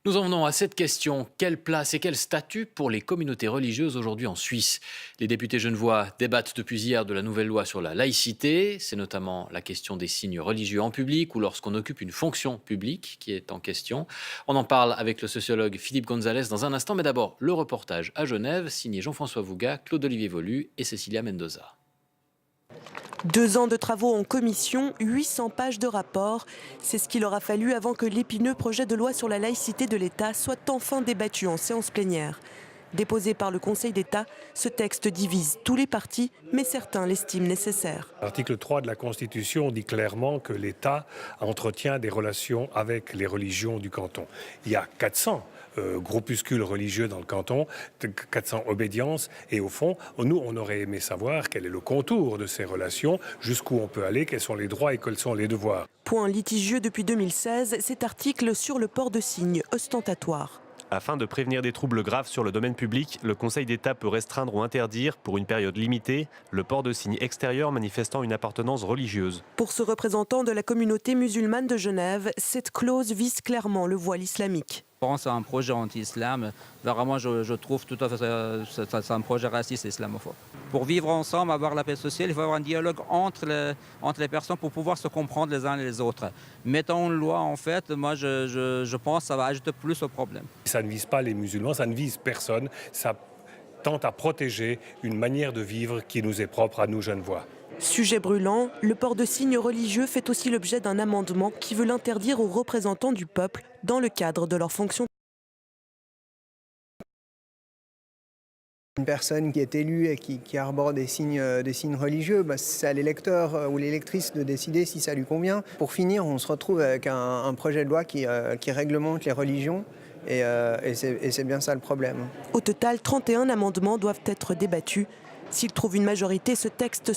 Nous en venons à cette question. Quelle place et quel statut pour les communautés religieuses aujourd'hui en Suisse? Les députés genevois débattent depuis hier de la nouvelle loi sur la laïcité. C'est notamment la question des signes religieux en public ou lorsqu'on occupe une fonction publique qui est en question. On en parle avec le sociologue Philippe Gonzalez dans un instant. Mais d'abord, le reportage à Genève, signé Jean-François Vouga, Claude-Olivier Volu et Cecilia Mendoza. 2 ans de travaux en commission, 800 pages de rapport. C'est ce qu'il aura fallu avant que l'épineux projet de loi sur la laïcité de l'État soit enfin débattu en séance plénière. Déposé par le Conseil d'État, ce texte divise tous les partis, mais certains l'estiment nécessaire. L'article 3 de la Constitution dit clairement que l'État entretient des relations avec les religions du canton. Il y a 400 groupuscules religieux dans le canton, 400 obédiences, et au fond, nous, on aurait aimé savoir quel est le contour de ces relations, jusqu'où on peut aller, quels sont les droits et quels sont les devoirs. Point litigieux depuis 2016, cet article sur le port de signes ostentatoires. Afin de prévenir des troubles graves sur le domaine public, le Conseil d'État peut restreindre ou interdire, pour une période limitée, le port de signes extérieurs manifestant une appartenance religieuse. Pour ce représentant de la communauté musulmane de Genève, cette clause vise clairement le voile islamique. Je pense à un projet anti-islam. Vraiment, je trouve tout à fait c'est un projet raciste et islamophobe. Pour vivre ensemble, avoir la paix sociale, il faut avoir un dialogue entre les personnes pour pouvoir se comprendre les uns et les autres. Mettons une loi, en fait, moi je pense que ça va ajouter plus au problème. Ça ne vise pas les musulmans, ça ne vise personne, ça tente à protéger une manière de vivre qui nous est propre à nous Genevois. Sujet brûlant, le port de signes religieux fait aussi l'objet d'un amendement qui veut l'interdire aux représentants du peuple dans le cadre de leur fonction. Une personne qui est élue et qui arbore des signes religieux, c'est à l'électeur ou l'électrice de décider si ça lui convient. Pour finir, on se retrouve avec un projet de loi qui réglemente les religions et c'est bien ça le problème. Au total, 31 amendements doivent être débattus. S'ils trouvent une majorité, ce texte